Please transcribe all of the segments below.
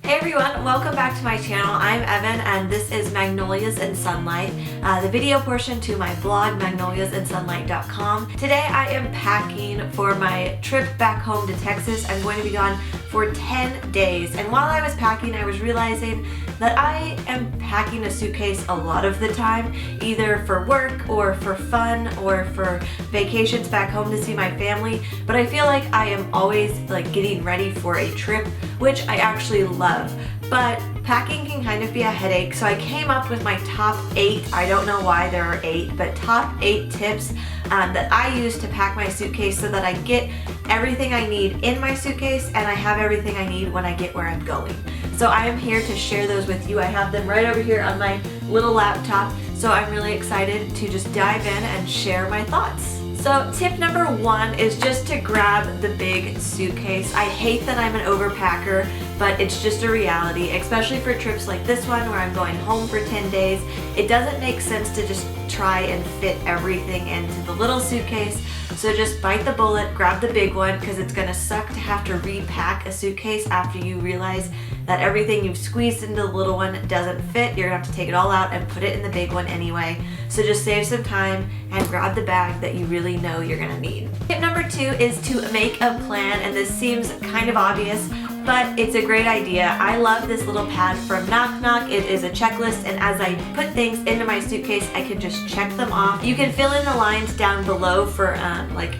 Hey everyone, welcome back to my channel. I'm Evan and this is Magnolias in Sunlight, the video portion to my blog magnoliasinsunlight.com. Today I am packing for my trip back home to Texas. I'm going to be gone for 10 days, and while I was packing I was realizing that I am packing a suitcase a lot of the time, either for work or for fun or for vacations back home to see my family, but I feel like I am always getting ready for a trip, which I actually love. But packing can kind of be a headache, so I came up with my top 8, I don't know why there are 8, but top 8 tips that I use to pack my suitcase so that I get everything I need in my suitcase and I have everything I need when I get where I'm going. So I am here to share those with you. I have them right over here on my little laptop, so I'm really excited to just dive in and share my thoughts. So tip number 1 is just to grab the big suitcase. I hate that I'm an overpacker, but it's just a reality, especially for trips like this one where I'm going home for 10 days. It doesn't make sense to just try and fit everything into the little suitcase. So just bite the bullet, grab the big one, because it's gonna suck to have to repack a suitcase after you realize that everything you've squeezed into the little one doesn't fit. You're gonna have to take it all out and put it in the big one anyway. So just save some time and grab the bag that you really know you're gonna need. Tip number 2 is to make a plan, and this seems kind of obvious, but it's a great idea. I love this little pad from Knock Knock. It is a checklist, and as I put things into my suitcase, I can just check them off. You can fill in the lines down below for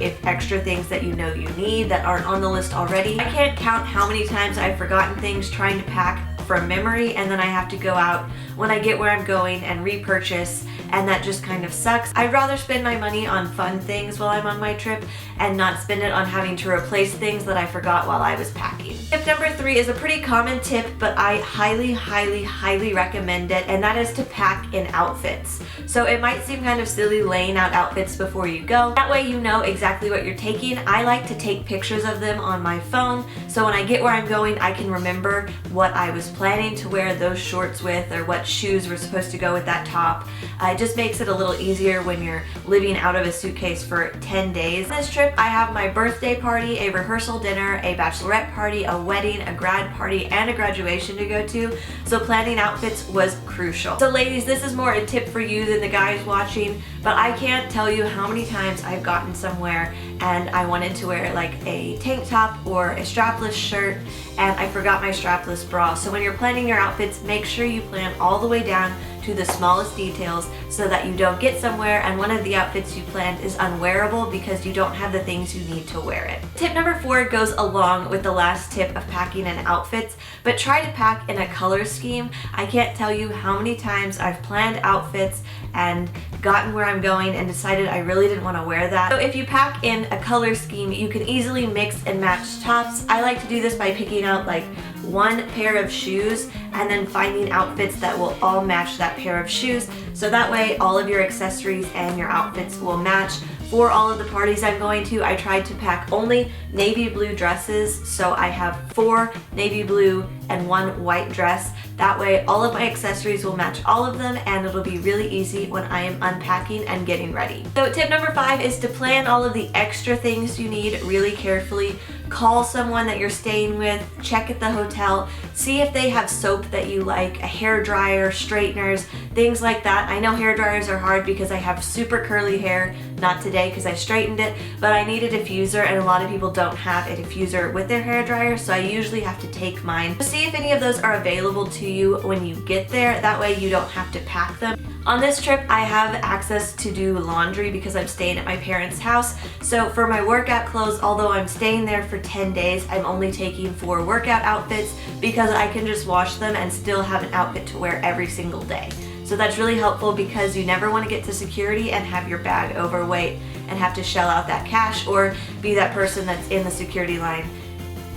if extra things that you know you need that aren't on the list already. I can't count how many times I've forgotten things trying to pack from memory, and then I have to go out when I get where I'm going and repurchase, and that just kind of sucks. I'd rather spend my money on fun things while I'm on my trip and not spend it on having to replace things that I forgot while I was packing. Tip number 3 is a pretty common tip, but I highly recommend it, and that is to pack in outfits. So it might seem kind of silly laying out outfits before you go. That way you know exactly what you're taking. I like to take pictures of them on my phone, so when I get where I'm going I can remember what I was planning to wear those shorts with, or what shoes were supposed to go with that top. It just makes it a little easier when you're living out of a suitcase for 10 days. On this trip I have my birthday party, a rehearsal dinner, a bachelorette party, a wedding, a grad party, and a graduation to go to, so planning outfits was crucial. So ladies, this is more a tip for you than the guys watching, but I can't tell you how many times I've gotten somewhere and I wanted to wear like a tank top or a strapless shirt and I forgot my strapless bra. So when you're planning your outfits, make sure you plan all the way down to the smallest details so that you don't get somewhere and one of the outfits you planned is unwearable because you don't have the things you need to wear it. Tip number 4 goes along with the last tip of packing in outfits, but try to pack in a color scheme. I can't tell you how many times I've planned outfits and gotten where I'm going and decided I really didn't want to wear that. So if you pack in a color scheme, you can easily mix and match tops. I like to do this by picking out like one pair of shoes and then finding outfits that will all match that pair of shoes, so that way all of your accessories and your outfits will match. For all of the parties I'm going to, I tried to pack only navy blue dresses, so I have 4 navy blue and 1 white dress. That way all of my accessories will match all of them and it'll be really easy when I am unpacking and getting ready. So tip number 5 is to plan all of the extra things you need really carefully. Call someone that you're staying with, check at the hotel, see if they have soap that you like, a hair dryer, straighteners, things like that. I know hair dryers are hard because I have super curly hair, not today because I straightened it, but I need a diffuser and a lot of people don't have a diffuser with their hair dryer, so I usually have to take mine. See if any of those are available to you when you get there, that way you don't have to pack them. On this trip I have access to do laundry because I'm staying at my parents' house, so for my workout clothes, although I'm staying there for 10 days, I'm only taking 4 workout outfits because I can just wash them and still have an outfit to wear every single day. So that's really helpful because you never want to get to security and have your bag overweight and have to shell out that cash or be that person that's in the security line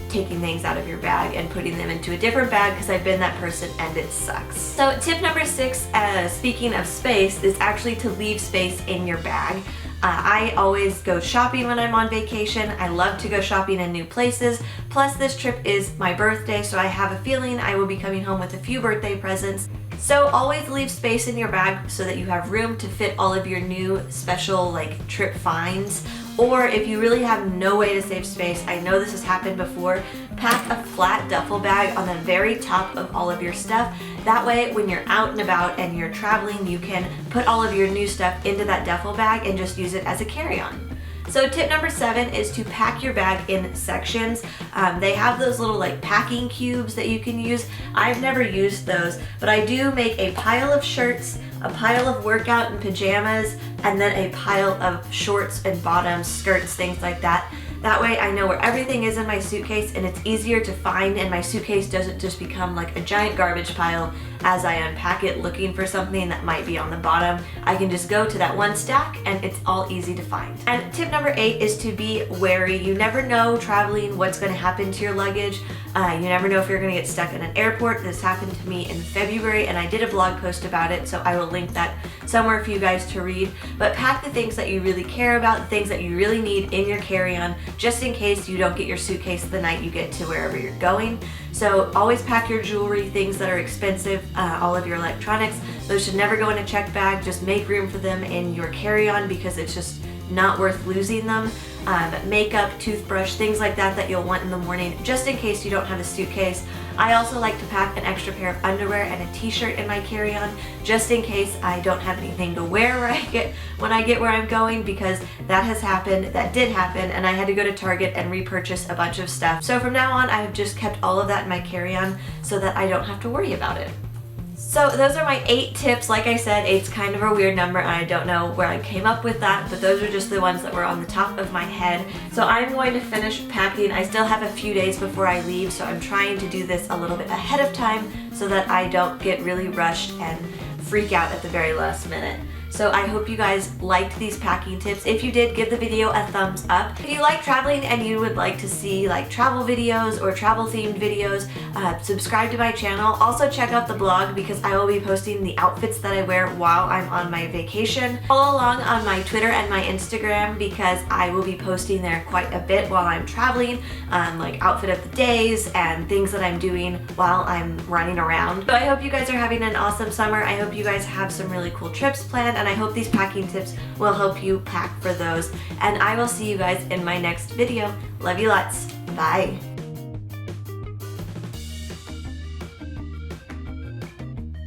taking things out of your bag and putting them into a different bag, because I've been that person and it sucks. So tip number 6, speaking of space, is actually to leave space in your bag. I always go shopping when I'm on vacation. I love to go shopping in new places. Plus this trip is my birthday, so I have a feeling I will be coming home with a few birthday presents. So always leave space in your bag so that you have room to fit all of your new special trip finds Or if you really have no way to save space, I know this has happened before, pack a flat duffel bag on the very top of all of your stuff. That way, when you're out and about and you're traveling, you can put all of your new stuff into that duffel bag and just use it as a carry-on. So tip number 7 is to pack your bag in sections. They have those little like packing cubes that you can use. I've never used those, but I do make a pile of shirts, a pile of workout and pajamas, and then a pile of shorts and bottoms, skirts, things like that. That way I know where everything is in my suitcase and it's easier to find, and my suitcase doesn't just become like a giant garbage pile as I unpack it looking for something that might be on the bottom. I can just go to that one stack and it's all easy to find. And tip number 8 is to be wary. You never know traveling what's going to happen to your luggage. You never know if you're going to get stuck in an airport. This happened to me in February and I did a blog post about it, so I will link that somewhere for you guys to read. But pack the things that you really care about, the things that you really need in your carry-on, just in case you don't get your suitcase the night you get to wherever you're going. So always pack your jewelry, things that are expensive, all of your electronics. Those should never go in a checked bag. Just make room for them in your carry-on because it's just not worth losing them. Makeup, toothbrush, things like that that you'll want in the morning, just in case you don't have a suitcase. I also like to pack an extra pair of underwear and a t-shirt in my carry-on, just in case I don't have anything to wear when I get where I'm going, because that has happened, that did happen, and I had to go to Target and repurchase a bunch of stuff. So from now on, I've just kept all of that in my carry-on so that I don't have to worry about it. So those are my 8 tips. Like I said, 8's kind of a weird number and I don't know where I came up with that, but those are just the ones that were on the top of my head. So I'm going to finish packing. I still have a few days before I leave, so I'm trying to do this a little bit ahead of time so that I don't get really rushed and freak out at the very last minute. So I hope you guys liked these packing tips. If you did, give the video a thumbs up. If you like traveling and you would like to see like travel videos or travel themed videos, subscribe to my channel. Also check out the blog because I will be posting the outfits that I wear while I'm on my vacation. Follow along on my Twitter and my Instagram because I will be posting there quite a bit while I'm traveling, like outfit of the days and things that I'm doing while I'm running around. So I hope you guys are having an awesome summer. I hope you guys have some really cool trips planned, and I hope these packing tips will help you pack for those. And I will see you guys in my next video. Love you lots. Bye.